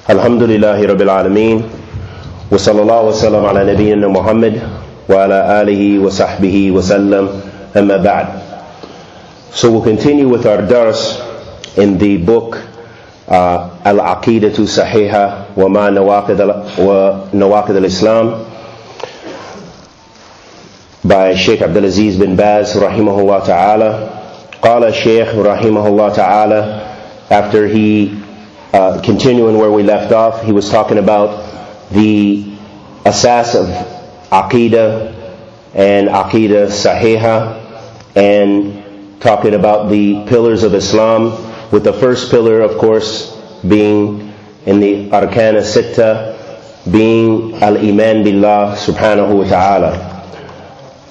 Alhamdulillahi Rabbil Alameen. Wa sallallahu wa sallam ala nabiyyina Muhammad wa ala alihi wa sahbihi wa sallam. Amma ba'd. So we'll continue with our dars in the book Al-Aqidatu Sahiha wa ma Nawaqid al-Islam by Sheikh Abdulaziz bin Baz rahimahullah ta'ala. Qala Sheikh rahimahullah ta'ala, after he continuing where we left off, he was talking about the asas of Aqidah and Aqidah Sahiha, and talking about the pillars of Islam, with the first pillar, of course, being in the Arkan Sitta, being Al-Iman Billah subhanahu wa ta'ala.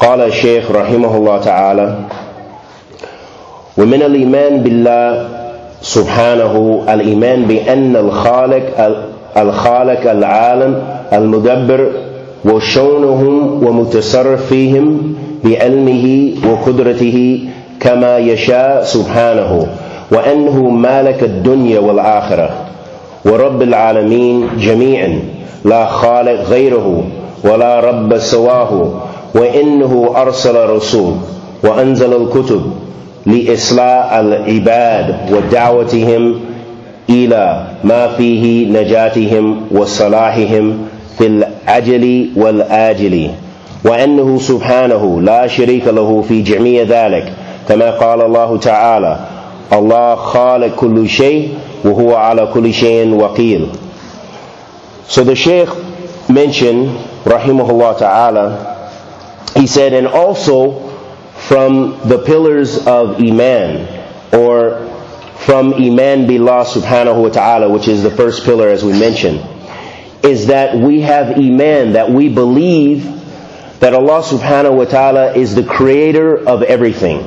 Qala Shaykh rahimahullah ta'ala, ومن الإيمان بالله سبحانه الإيمان بأن الخالق العالم المدبر وشؤونهم ومتصرف فيهم بعلمه وقدرته كما يشاء سبحانه، وأنه مالك الدنيا والآخرة ورب العالمين جميعا، لا خالق غيره ولا رب سواه، وإنه أرسل رسول وأنزل الكتب لإصلاح العباد ودعوتهم إلى ما فيه نجاتهم وصلاحهم في العجل والآجل، وأنه سبحانه لا شريك له في جميع ذلك، كما قال الله تعالى: الله خالق كل شيء وهو على كل شيء وكيل. So the Shaykh mentioned, rahimahullah ta'ala, he said, and also from the pillars of Iman, or from Iman Billah subhanahu wa ta'ala, which is the first pillar as we mentioned, is that we have Iman, that we believe that Allah subhanahu wa ta'ala is the creator of everything,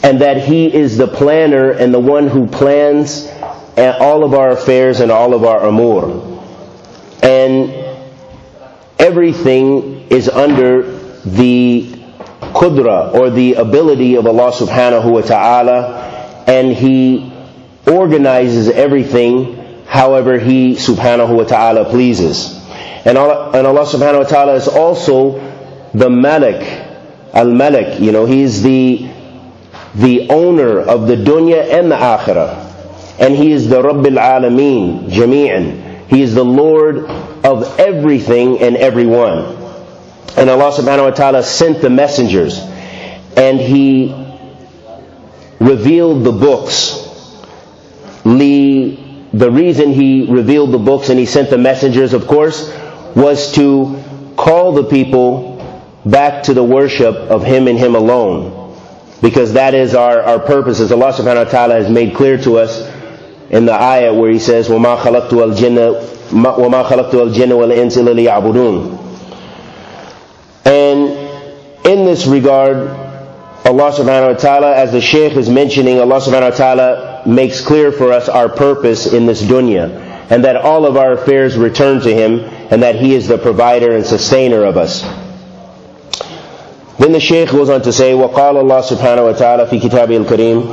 and that He is the planner and the one who plans all of our affairs and all of our umur. And everything is under the qudra, or the ability of Allah subhanahu wa ta'ala, and He organizes everything however He subhanahu wa ta'ala pleases. And Allah subhanahu wa ta'ala is also the Malik, Al-Malik, He is the owner of the dunya and the akhirah, and He is the Rabbil Alameen Jami'an. He is the Lord of everything and everyone. And Allah subhanahu wa ta'ala sent the messengers, and He revealed the books. The reason He revealed the books and He sent the messengers, of course, was to call the people back to the worship of Him and Him alone. Because that is our purpose, as Allah subhanahu wa ta'ala has made clear to us in the ayah where He says, وَمَا خَلَقْتُ الْجِنَّ وَالْإِنسِ إِلَّا لِيَعْبُدُونَ. And in this regard, Allah subhanahu wa ta'ala, as the Shaykh is mentioning, Allah subhanahu wa ta'ala makes clear for us our purpose in this dunya, and that all of our affairs return to Him, and that He is the provider and sustainer of us. Then the Shaykh goes on to say, وَقَالَ اللَّهُ سُبْحَانَهُ وَتَعَالَى فِي كِتَابِهِ الْكَرِيمِ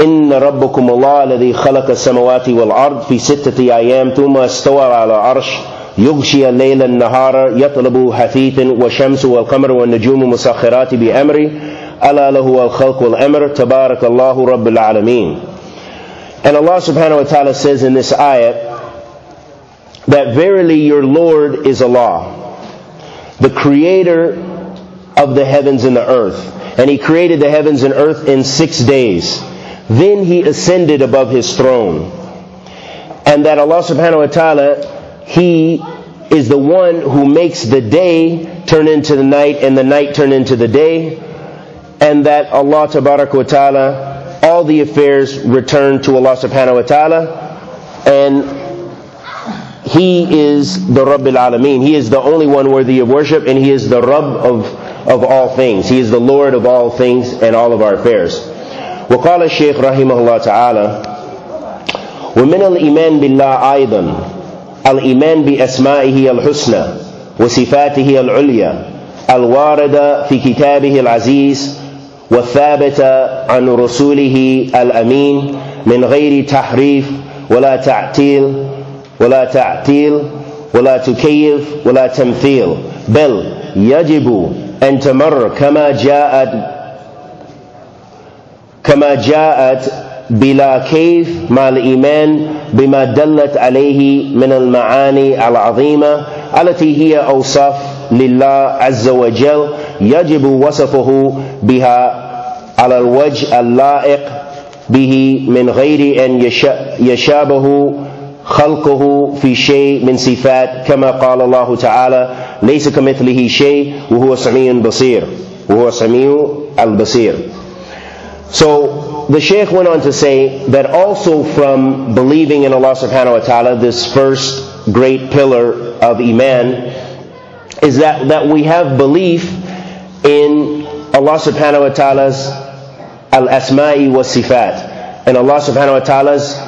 إِنَّ رَبَّكُمُ اللَّهُ الَّذِي خَلَقَ السَّمَوَاتِ وَالْأَرْضِ فِي سِتَّةِ أَيَّامٍ ثُمَّ اسْتَوَى عَلَى الْعَرْشِ يغشي الليل النهار يطلب حثيث والشمس والقمر والنجوم مسخرات بأمره ألا له الخلق والأمر تبارك الله رب العالمين. And Allah subhanahu wa ta'ala says in this ayat that verily your Lord is Allah, the creator of the heavens and the earth. And He created the heavens and earth in 6 days. Then He ascended above His throne. And that Allah subhanahu wa ta'ala, He is the one who makes the day turn into the night and the night turn into the day, and that Allah tabarak wa ta'ala, all the affairs return to Allah subhanahu wa ta'ala, and He is the Rabbil Alameen. He is the only one worthy of worship, and He is the Rabb of all things. He is the Lord of all things and all of our affairs. وقال الشيخ رحمه الله تعالى ومن الإيمان بالله أيضا الإيمان بأسمائه الحسنى وصفاته العليا الواردة في كتابه العزيز والثابتة عن رسوله الأمين من غير تحريف ولا تعتيل ولا تعتيل ولا تكيف ولا تمثيل بل يجب أن تمر كما جاءت بلا كيف مع الإيمان بما دلت عليه من المعاني العظيمة التي هي أوصاف لله عز وجل يجب وصفه بها على الوجه اللائق به من غير أن يشابه خلقه في شيء من صفات كما قال الله تعالى ليس كمثله شيء وهو سميع بصير وهو سميع البصير. So the Shaykh went on to say that also from believing in Allah subhanahu wa ta'ala, this first great pillar of Iman, is that we have belief in Allah subhanahu wa ta'ala's al-asma'i wa sifat, and Allah subhanahu wa ta'ala's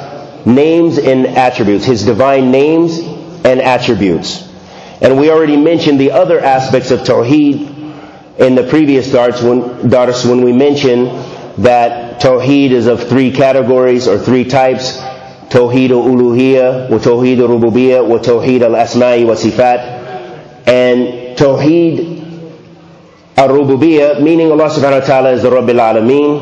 names and attributes, His divine names and attributes. And we already mentioned the other aspects of Tawheed in the previous dars when we mentioned that Tawheed is of three categories or three types: Tawheed al-Uluhiyya, wa Tawheed al-Rububiyyah, wa Tawheed al-Asma'i wa Sifat. And Tawheed al-Rububiyyah, meaning Allah subhanahu wa ta'ala is the Rabbil Alameen.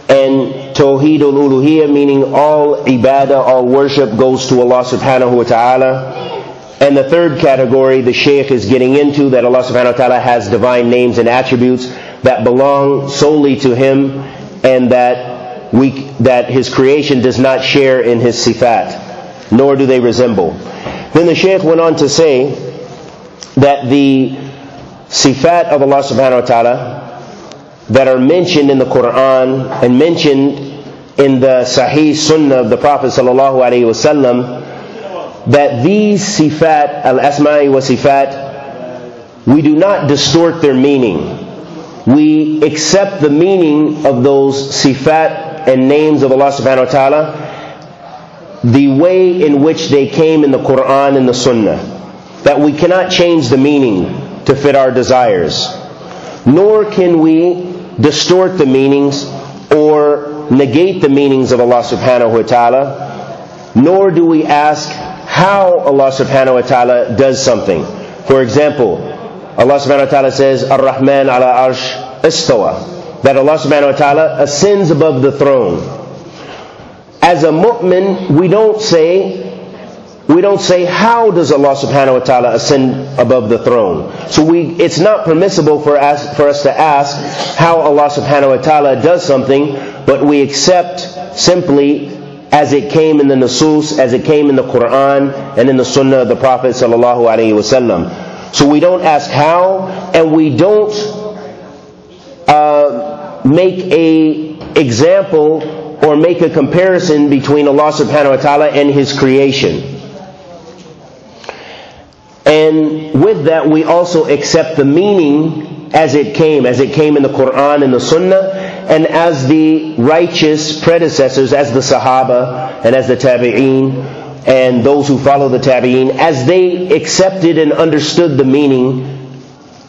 And Tawheed al-Uluhiyya, meaning all ibadah, all worship goes to Allah subhanahu wa ta'ala. And the third category the Shaykh is getting into, that Allah subhanahu wa ta'ala has divine names and attributes that belong solely to Him, and that His creation does not share in His sifat, nor do they resemble. Then the Shaykh went on to say that the sifat of Allah subhanahu wa ta'ala that are mentioned in the Quran and mentioned in the Sahih Sunnah of the Prophet sallallahu alaihi wasallam, that these sifat, al-asma'i wa sifat, we do not distort their meaning. We accept the meaning of those sifat and names of Allah subhanahu wa ta'ala the way in which they came in the Quran and the Sunnah. That we cannot change the meaning to fit our desires. Nor can we distort the meanings or negate the meanings of Allah subhanahu wa ta'ala. Nor do we ask how Allah subhanahu wa ta'ala does something. For example, Allah subhanahu wa ta'ala says, Ar-Rahman ala arsh istawa, that Allah subhanahu wa ta'ala ascends above the throne. As a mu'min, we don't say how does Allah subhanahu wa ta'ala ascend above the throne. So it's not permissible for us to ask how Allah subhanahu wa ta'ala does something, but we accept simply as it came in the Nusus, as it came in the Quran and in the Sunnah of the Prophet sallallahu alaihi wasallam. So we don't ask how, and we don't make a example or make a comparison between Allah subhanahu wa ta'ala and His creation. And with that, we also accept the meaning as it came in the Quran and the Sunnah, and as the righteous predecessors, as the Sahaba and as the Tabi'een and those who follow the Tabi'een, as they accepted and understood the meaning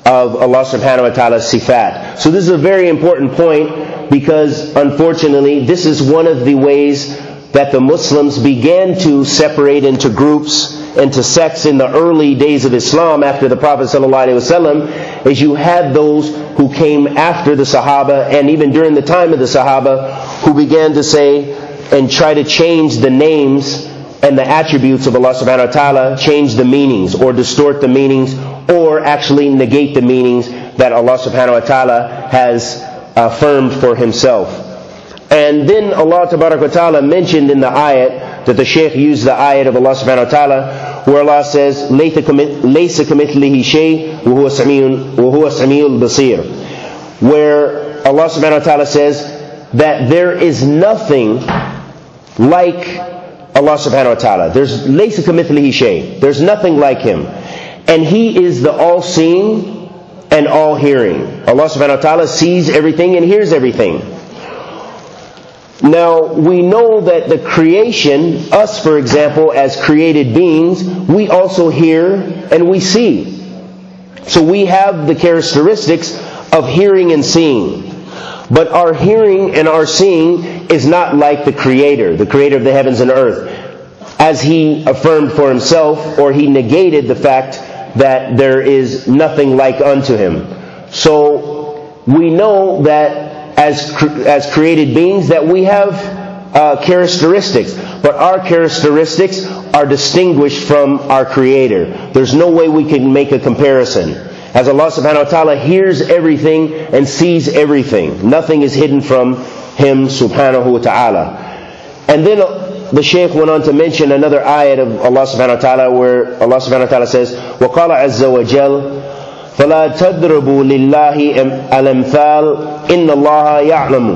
of Allah subhanahu wa ta'ala's sifat. So this is a very important point, because unfortunately this is one of the ways that the Muslims began to separate into groups, into sects in the early days of Islam after the Prophet ﷺ, is you had those who came after the Sahaba and even during the time of the Sahaba who began to say and try to change the names and the attributes of Allah subhanahu wa ta'ala, change the meanings or distort the meanings or actually negate the meanings that Allah subhanahu wa ta'ala has affirmed for Himself. And then Allah tabarak wa ta'ala mentioned in the ayat, that the Shaykh used the ayat of Allah subhanahu wa ta'ala, where Allah says, لَيْسَ كَمِثْلِهِ شَيْءٌ وَهُوَ السَّمِيعُ الْبَصِيرُ, where Allah subhanahu wa ta'ala says that there is nothing like Allah subhanahu wa ta'ala. There's لَيْسَ كَمِثْلِهِ شَيْءٌ, there's nothing like Him. And He is the all-seeing and all-hearing. Allah subhanahu wa ta'ala sees everything and hears everything. Now, we know that the creation, us for example, as created beings, we also hear and we see. So we have the characteristics of hearing and seeing. But our hearing and our seeing is not like the Creator of the heavens and earth. as he affirmed for himself, or he negated the fact that there is nothing like unto him. So we know that as created beings that we have characteristics, but our characteristics are distinguished from our Creator. There's no way we can make a comparison. As Allah subhanahu wa ta'ala hears everything and sees everything. Nothing is hidden from Him subhanahu wa ta'ala. And then the Shaykh went on to mention another ayat of Allah subhanahu wa ta'ala, where Allah subhanahu wa ta'ala says, وَقَالَ عَزَّ وَجَلَّ فَلَا تَضْرِبُوا لِلَّهِ الْأَمْثَالَ إِنَّ اللَّهَ يَعْلَمُ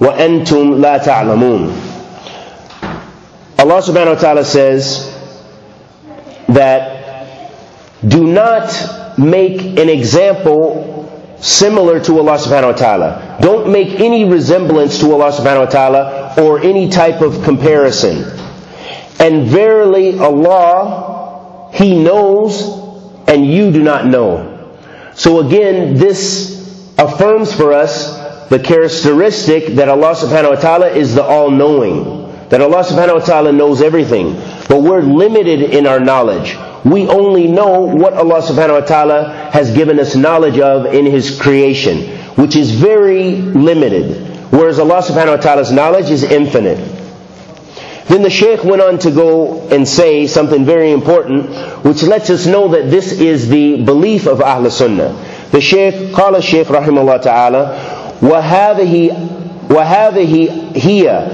وَأَنْتُمْ لَا تَعْلَمُونَ. Allah subhanahu wa ta'ala says that do not make an example similar to Allah subhanahu wa ta'ala. Don't make any resemblance to Allah subhanahu wa ta'ala or any type of comparison. And verily Allah, He knows and you do not know. So again, this affirms for us the characteristic that Allah subhanahu wa ta'ala is the all-knowing. That Allah subhanahu wa ta'ala knows everything. But we're limited in our knowledge. We only know what Allah subhanahu wa ta'ala has given us knowledge of in His creation, which is very limited. Whereas Allah subhanahu wa ta'ala's knowledge is infinite. Then the Shaykh went on to go and say something very important, which lets us know that this is the belief of Ahl Sunnah. The Shaykh, قال الشيخ رحمه الله تعالى, وهذه هي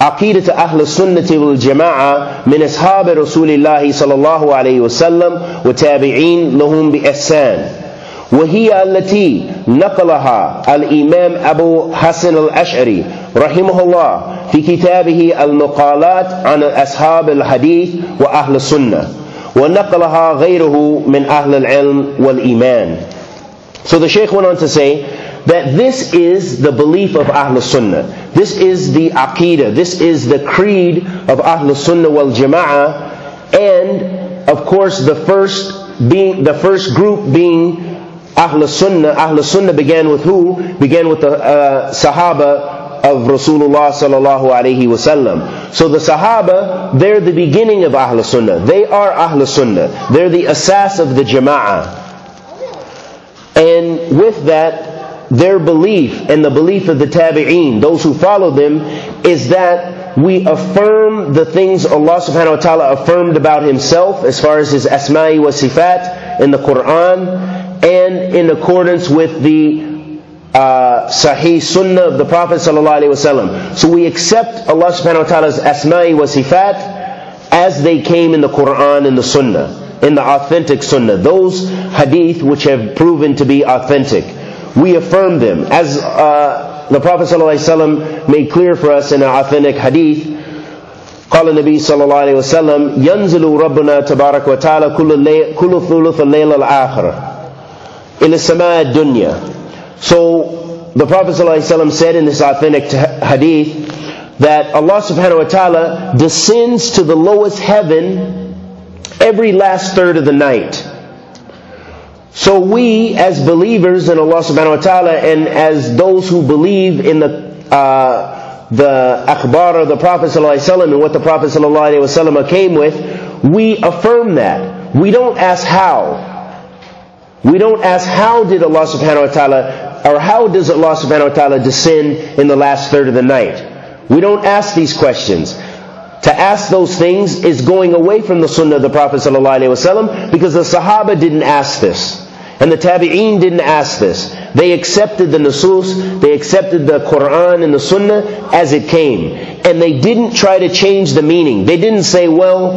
عقيدة أهل السنة والجماعة من أصحاب رسول الله صلى الله عليه وسلم وتابعين لهم بإحسان، وهي التي نقلها الإمام أبو حسن الأشعري رحمه الله في كتابه المقالات عن أصحاب الحديث وأهل السنة، ونقلها غيره من أهل العلم والإيمان. So the Shaykh went on to say that this is the belief of Ahl Sunnah. This is the Aqidah. This is the creed of Ahl Sunnah wal Jama'ah. And of course the first group being Ahl Sunnah. Ahl Sunnah began with who? Began with the Sahaba of Rasulullah sallallahu alaihi wasallam. So the Sahaba, they're the beginning of Ahl Sunnah. They are Ahl Sunnah. They're the asas of the Jama'ah. And with that, their belief and the belief of the tabi'een, those who follow them, is that we affirm the things Allah subhanahu wa ta'ala affirmed about Himself as far as His asma'i wa sifat in the Quran, and in accordance with the Sahih Sunnah of the Prophet sallallahu alaihi wasallam. So we accept Allah subhanahu wa ta'ala's asma'i wa sifat as they came in the Quran and the Sunnah, in the authentic Sunnah, those hadith which have proven to be authentic. We affirm them. As the Prophet ﷺ made clear for us in an authentic hadith, قال النبي صلى الله عليه وسلم ينزل ربنا تبارك وتعالى كل ثلث الليل الآخر إلى السماء الدنيا. So the Prophet ﷺ said in this authentic hadith that Allah subhanahu wa ta'ala descends to the lowest heaven every last third of the night. So we, as believers in Allah subhanahu wa ta'ala, and as those who believe in the akhbar of the Prophet sallallahu alaihi wasallam and what the Prophet sallallahu alaihi wasallam came with, we affirm that. We don't ask how. We don't ask how did Allah subhanahu wa ta'ala, or how does Allah subhanahu wa ta'ala descend in the last third of the night. We don't ask these questions. To ask those things is going away from the Sunnah of the Prophet ﷺ, because the Sahaba didn't ask this. And the Tabi'een didn't ask this. They accepted the Nusus, they accepted the Quran and the Sunnah as it came. And they didn't try to change the meaning. They didn't say, well,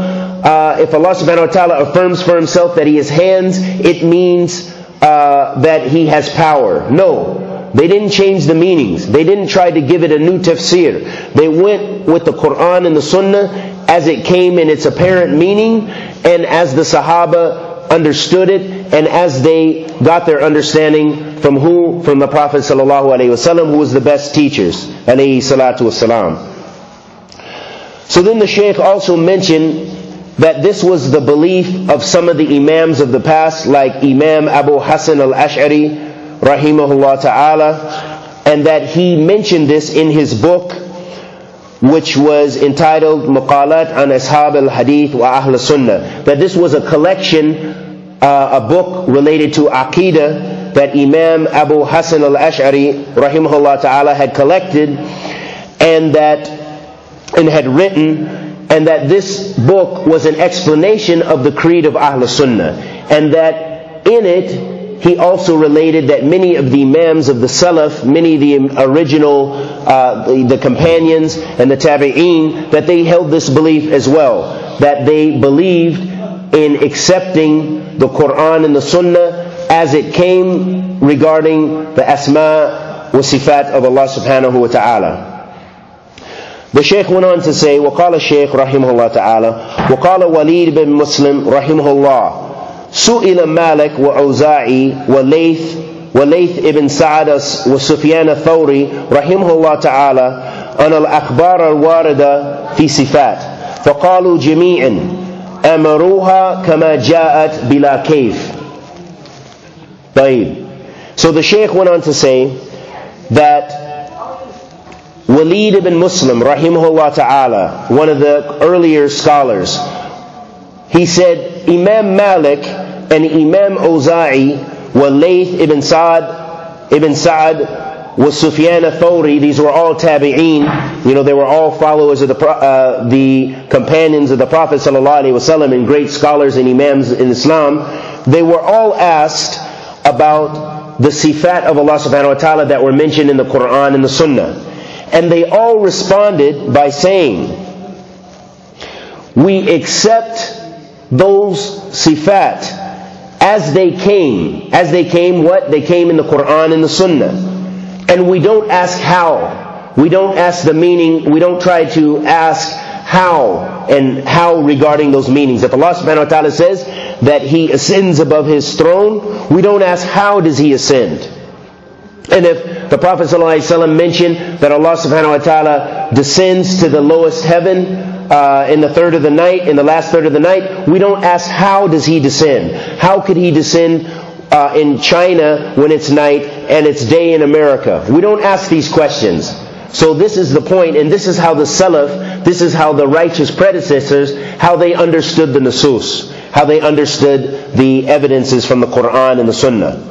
if Allah subhanahu wa ta'ala affirms for Himself that He has hands, it means that He has power. No. They didn't change the meanings. They didn't try to give it a new tafsir. They went with the Quran and the Sunnah as it came in its apparent meaning, and as the Sahaba understood it, and as they got their understanding from who? From the Prophet sallallahu alaihi wasallam, who was the best teachers, alayhi salatu wassalam. So then the Shaykh also mentioned that this was the belief of some of the Imams of the past, like Imam Abu Hasan al-Ash'ari rahimahullah ta'ala, and that he mentioned this in his book which was entitled Maqalat an Ashab al-Hadith wa Ahl Sunnah. That this was a collection, a book related to Aqidah that Imam Abu Hasan al-Ash'ari rahimahullah ta'ala had collected and had written, and that this book was an explanation of the creed of Ahl Sunnah, and that in it he also related that many of the Imams of the Salaf, many of the original, the companions and the Tabi'een, that they held this belief as well. That they believed in accepting the Qur'an and the Sunnah as it came regarding the Asma wa Sifat of Allah subhanahu wa ta'ala. The Shaykh went on to say, وقال الشيخ رحمه الله تعالى وقال وليد بن مسلم رحمه الله سئل مالك وأوزاعي وليث ابن سعد وسفيان الثوري رحمه الله تعالى عن الأخبار الواردة في صفات فقالوا جميعا أمروها كما جاءت بلا كيف. طيب. So the Shaykh went on to say that Walid ibn Muslim rahimahullah ta'ala, one of the earlier scholars, he said Imam Malik and Imam Awza'i wa Layth ibn Sa'ad wa Sufyan al-Thawri, these were all tabi'een, they were all followers of the companions of the Prophet ﷺ and great scholars and imams in Islam. They were all asked about the sifat of Allah subhanahu wa ta'ala that were mentioned in the Qur'an and the Sunnah. And they all responded by saying, we accept those sifat as they came. As they came what? They came in the Qur'an and the Sunnah. And we don't ask how. We don't ask the meaning. We don't try to ask how and how regarding those meanings. If Allah subhanahu wa ta'ala says that He ascends above His throne, we don't ask how does He ascend. And if the Prophet ﷺ mentioned that Allah subhanahu wa ta'ala descends to the lowest heaven in the third of the night, in the last third of the night, we don't ask how does He descend. How could He descend in China when it's night and it's day in America? We don't ask these questions. So this is the point, and this is how the Salaf, this is how the righteous predecessors, how they understood the Nusus, how they understood the evidences from the Qur'an and the Sunnah.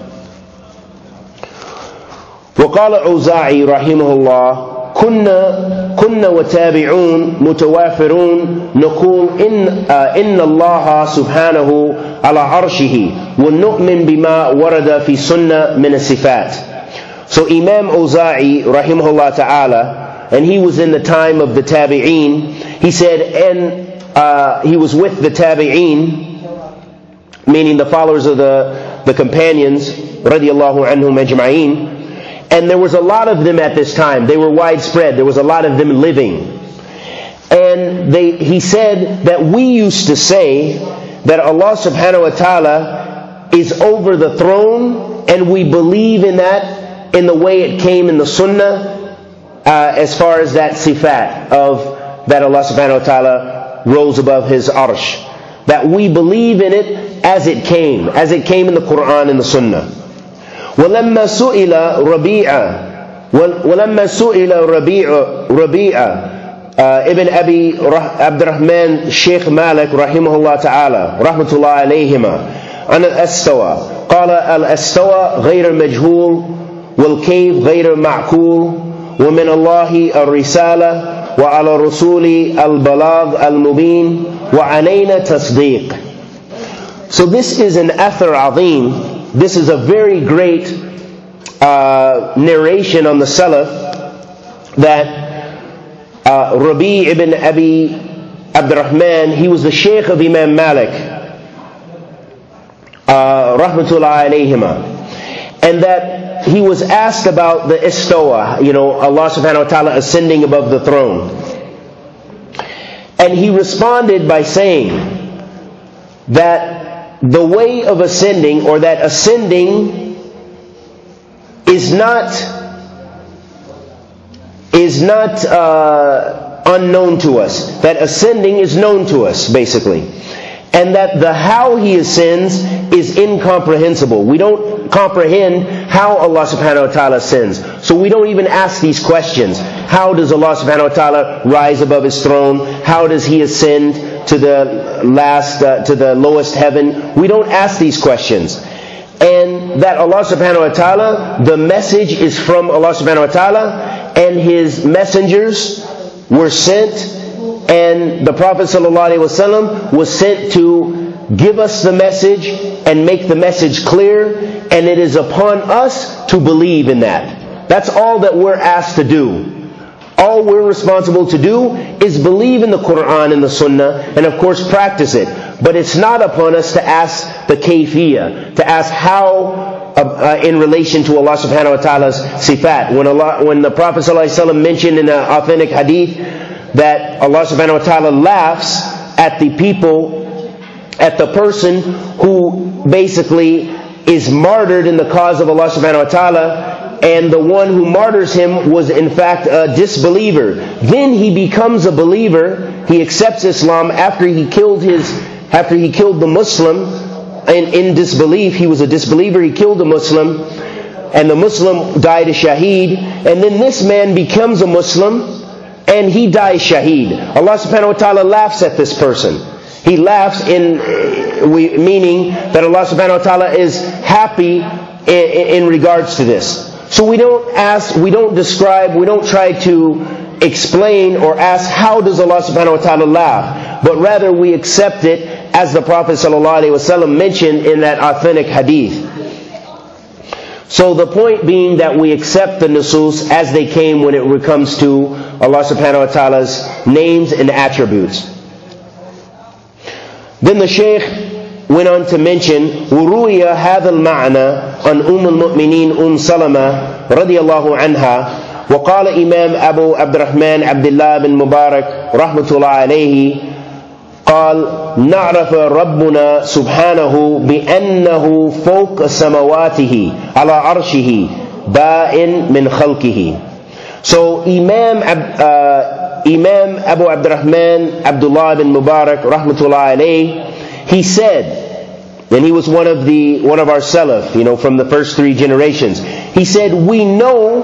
وقال أوزاعي رحمه الله كنا وتابعون متوافرون نقول إن الله سبحانه على عرشه ونؤمن بما ورد في سنة من الصفات. So Imam Awza'i rahimahullah ta'ala, and he was in the time of the Tabi'een, he said, and he was with the Tabi'een, meaning the followers of the companions radiyallahu anhum ajma'een, and there was a lot of them at this time. They were widespread. There was a lot of them living. And he said that we used to say that Allah subhanahu wa ta'ala is over the throne, and we believe in that in the way it came in the Sunnah, as far as that sifat of that Allah subhanahu wa ta'ala rose above His arsh. That we believe in it as it came in the Qur'an and the Sunnah. وَلَمَّا سُئِلَ رَبِيعَ ابن أبي عبد الرحمن شيخ مالك رحمه الله تعالى رحمة الله عليهما عن الأستوى قال الأستوى غير مجهول والكيف غير معقول ومن الله الرسالة وعلى الرسول البلاغ المبين وعلينا تصديق. So this is an athar azim. This is a very great narration on the Salaf that Rabi' ibn Abi Abdurrahman, he was the Shaykh of Imam Malik rahmatullah alayhima, and that he was asked about the istawa, Allah subhanahu wa ta'ala ascending above the throne, and he responded by saying that the way of ascending, or that ascending is not unknown to us. That ascending is known to us, basically. and that the how He ascends is incomprehensible. We don't comprehend how Allah subhanahu wa ta'ala ascends. So we don't even ask these questions. How does Allah subhanahu wa ta'ala rise above His throne? How does He ascend to the lowest heaven? We don't ask these questions. And that Allah subhanahu wa ta'ala, the message is from Allah subhanahu wa ta'ala, and His messengers were sent, and the Prophet ﷺ was sent to give us the message and make the message clear, and it is upon us to believe in that. That's all that we're asked to do. All we're responsible to do is believe in the Quran and the Sunnah, and of course practice it. But it's not upon us to ask the kayfiyah, to ask how in relation to Allah subhanahu wa ta'ala's sifat. When the Prophet ﷺ mentioned in an authentic hadith that Allah subhanahu wa ta'ala laughs at the people, at the person who basically is martyred in the cause of Allah subhanahu wa ta'ala, and the one who martyrs him was in fact a disbeliever. Then he becomes a believer, he accepts Islam after he killed the Muslim in disbelief. He was a disbeliever, he killed the Muslim, and the Muslim died a shaheed, and then this man becomes a Muslim and he dies shaheed. Allah subhanahu wa ta'ala laughs at this person. He laughs meaning that Allah subhanahu wa ta'ala is happy in regards to this. So we don't ask, we don't describe, we don't try to explain or ask how does Allah subhanahu wa ta'ala laugh, but rather we accept it as the Prophet ﷺ mentioned in that authentic hadith. So the point being that we accept the nusus as they came when it comes to Allah subhanahu wa ta'ala's names and attributes. Then the Shaykh went on to mention وروي هذا المعنى عن المؤمنين سلمة رضي الله عنها وقال إمام أبو عبد الرحمن عبد الله بن مبارك رحمة الله عليه قال نعرف ربنا سبحانه بأنه فوق سمواته على عرشه بائن من خلقه. So Imam Abu Abdurrahman Abdullah bin Mubarak rahmatullah alayh, he said, and he was one of our Salaf, from the first 3 generations. He said, we know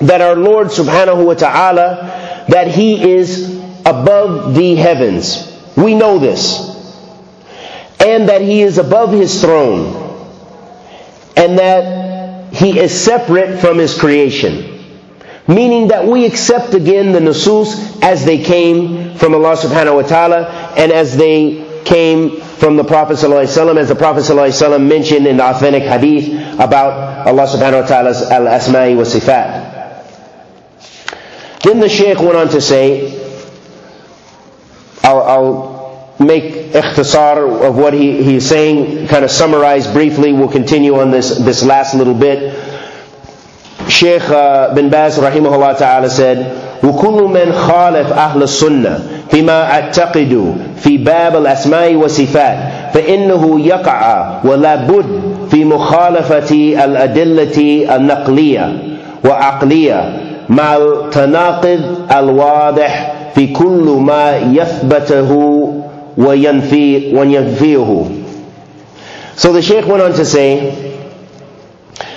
that our Lord subhanahu wa ta'ala, that He is above the heavens. We know this. And that He is above His throne. And that He is separate from His creation. Meaning that we accept again the nusus as they came from Allah subhanahu wa ta'ala, and as they came from the Prophet ﷺ, as the Prophet ﷺ mentioned in the authentic hadith about Allah subhanahu wa ta'ala's al-asma'i wa sifat. Then the Shaykh went on to say, I'll make ikhtisar of what he's saying, kind of summarize briefly. We'll continue on this last little bit. Shaykh bin Baz rahimahullah ta'ala said, وَكُلُّ مَنْ خَالَفْ أَهْلَ السُّنَّةِ فِيمَا أَعْتَقِدُ فِي بَابِ الْأَسْمَاءِ وَصِفَاتِ فَإِنَّهُ يَقَعَ وَلَا بُدْ فِي مُخَالَفَةِ الْأَدِلَّةِ النَّقْلِيَّةِ وَعَقْلِيَّةِ مع التناقض الواضح في كل ما يثبته وينفيه. So the Shaykh went on to say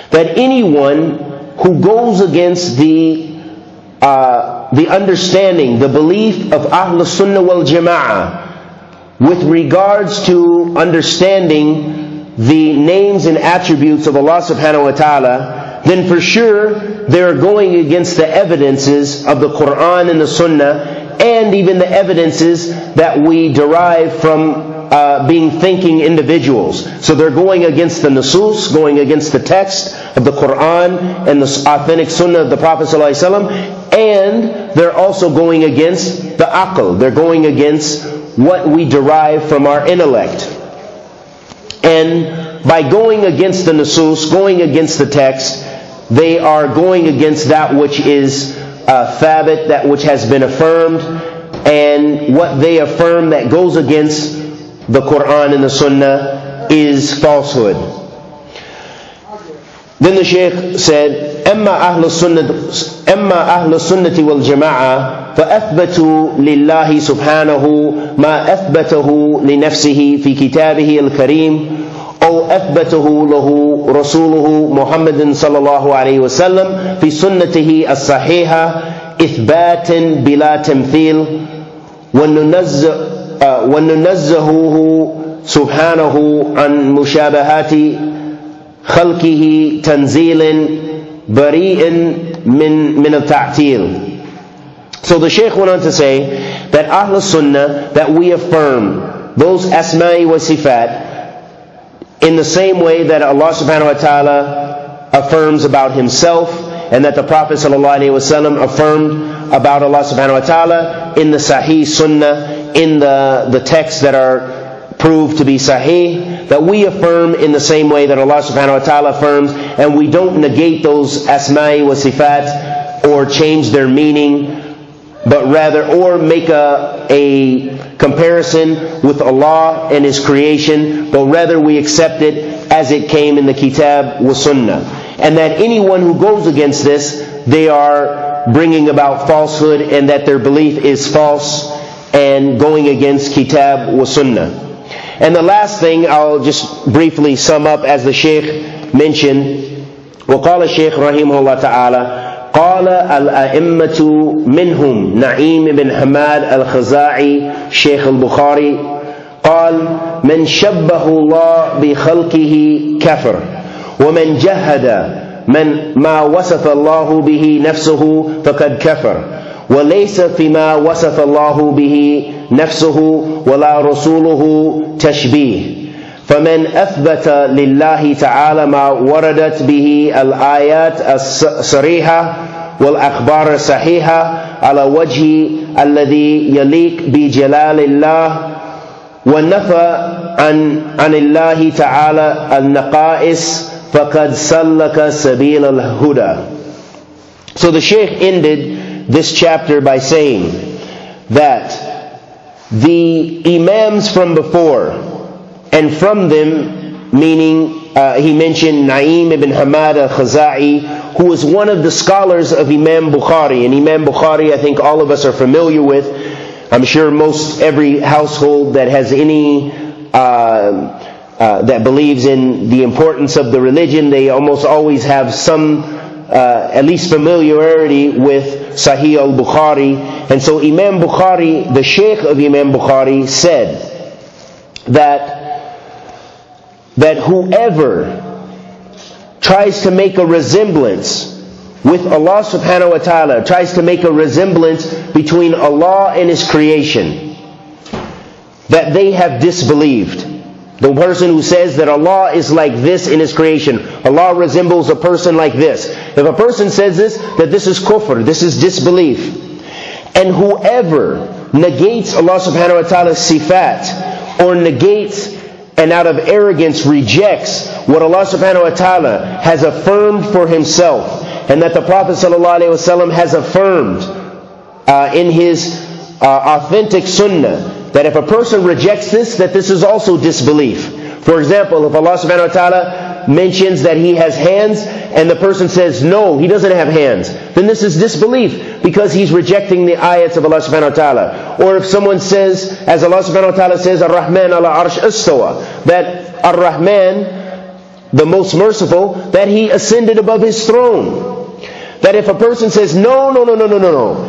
that anyone who goes against the understanding, the belief of Ahlus Sunnah wal Jama'ah with regards to understanding the names and attributes of Allah subhanahu wa ta'ala, then for sure they're going against the evidences of the Quran and the Sunnah, and even the evidences that we derive from being thinking individuals. So they're going against the nusus, going against the text of the Quran and the authentic Sunnah of the Prophet ﷺ, and they're also going against the aql. They're going against what we derive from our intellect. And by going against the nusus, going against the text, they are going against that which is thabit, that which has been affirmed, and what they affirm that goes against the Quran and the Sunnah is falsehood. Then the Shaykh said, أما أهل السنة والجماعة فأثبتوا لله سبحانه ما أثبته لنفسه في كتابه الكريم أو أثبته له رسوله محمد صلى الله عليه وسلم في سنته الصحيحة إثبات بلا تمثيل، وننزهه سبحانه عن مشابهات خلقه تنزيل بريء من التعتيل. So the Shaykh went on to say that Ahl Sunnah, that we affirm those Asma'i wa Sifat in the same way that Allah subhanahu wa ta'ala affirms about Himself, and that the Prophet sallallahu alaihi wasallam affirmed about Allah subhanahu wa ta'ala in the Sahih Sunnah, in the texts that are proved to be Sahih, that we affirm in the same way that Allah subhanahu wa ta'ala affirms, and we don't negate those Asma'i wa Sifat or change their meaning, but rather, or make a comparison with Allah and His creation, but rather we accept it as it came in the Kitab wa Sunnah. And that anyone who goes against this, they are bringing about falsehood, and that their belief is false and going against Kitab wa Sunnah. And the last thing, I'll just briefly sum up as the Shaykh mentioned. وقال الشيخ رحمه الله تعالى قال الأئمة منهم نعيم بن حماد الخزاعي شيخ البخاري قال من شبه الله بخلقه كفر، ومن جهد ما وصف الله به نفسه فقد كفر، وليس فيما وصف الله به نفسه ولا رسوله تشبيه. فمن أثبت لله تعالى ما وردت به الآيات الصريحة والأخبار الصحيحة على وجه الذي يليق بجلال الله، ونفى عن الله تعالى النقائص فقد سلك سبيل الهدى. So the Shaykh ended this chapter by saying that the Imams from before, and from them, meaning he mentioned Na'im ibn Hamad al-Khazai, who was one of the scholars of Imam Bukhari. And Imam Bukhari, I think all of us are familiar with. I'm sure most every household that has any that believes in the importance of the religion, they almost always have some at least familiarity with Sahih al-Bukhari. And so Imam Bukhari, the Shaykh of Imam Bukhari, said that whoever tries to make a resemblance with Allah subhanahu wa ta'ala, tries to make a resemblance between Allah and His creation, that they have disbelieved. The person who says that Allah is like this in His creation, Allah resembles a person like this. If a person says this, that this is kufr, this is disbelief. And whoever negates Allah subhanahu wa ta'ala's sifat, or negates and out of arrogance rejects what Allah subhanahu wa ta'ala has affirmed for Himself, and that the Prophet sallallahu alaihi wasallam has affirmed in his authentic sunnah, that if a person rejects this, that this is also disbelief. For example, if Allah subhanahu wa ta'ala mentions that He has hands, and the person says, no, He doesn't have hands, then this is disbelief, because he's rejecting the ayats of Allah subhanahu wa ta'ala. Or if someone says, as Allah subhanahu wa ta'ala says, Ar-Rahman ala arsh istawa, that Ar-Rahman, the most merciful, that He ascended above His throne. That if a person says, no,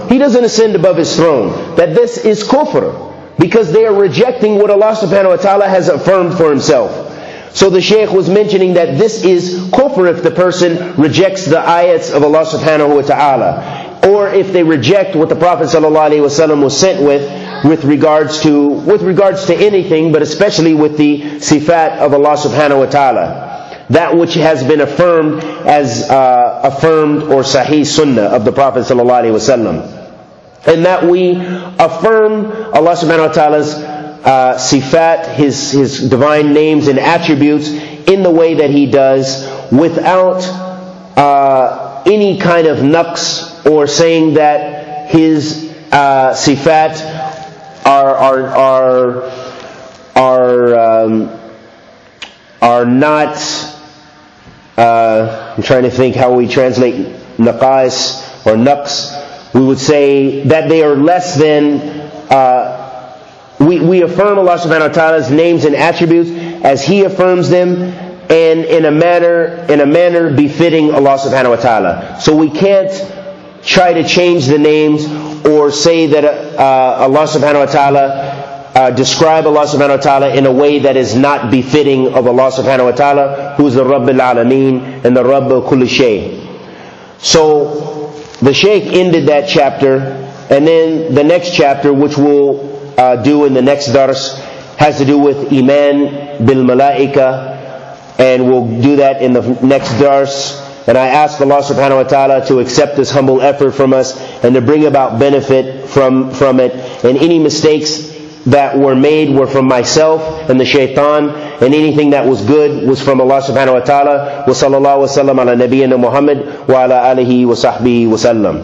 He doesn't ascend above His throne, that this is kufr, because they are rejecting what Allah subhanahu wa ta'ala has affirmed for Himself. So the Shaykh was mentioning that this is kufr if the person rejects the ayats of Allah subhanahu wa ta'ala, or if they reject what the Prophet sallallahu alaihi wasallam was sent with regards to anything, but especially with the sifat of Allah subhanahu wa ta'ala, that which has been affirmed as affirmed or sahih sunnah of the Prophet sallallahu alaihi wasallam. And that we affirm Allah subhanahu wa ta'ala's sifat, His divine names and attributes, in the way that He does, without any kind of naqs, or saying that His sifat are not I'm trying to think how we translate naqais or naqs. We would say that they are less than, we affirm Allah subhanahu wa ta'ala's names and attributes as He affirms them, and in a manner befitting Allah subhanahu wa ta'ala. So we can't try to change the names or say that Allah subhanahu wa ta'ala, describe Allah subhanahu wa ta'ala in a way that is not befitting of Allah subhanahu wa ta'ala, who is the Rabb al-Alameen and the Rabb al-Kulli Shay. So the Shaykh ended that chapter, and then the next chapter, which we'll do in the next dars, has to do with Iman bil Malaika, and we'll do that in the next dars. And I ask Allah subhanahu wa ta'ala to accept this humble effort from us and to bring about benefit from it. And any mistakes that were made were from myself and the shaitan, and anything that was good was from Allah subhanahu wa ta'ala. Wa sallallahu wa sallam ala nabiyyina Muhammad wa ala alihi wa sahbihi wa sallam.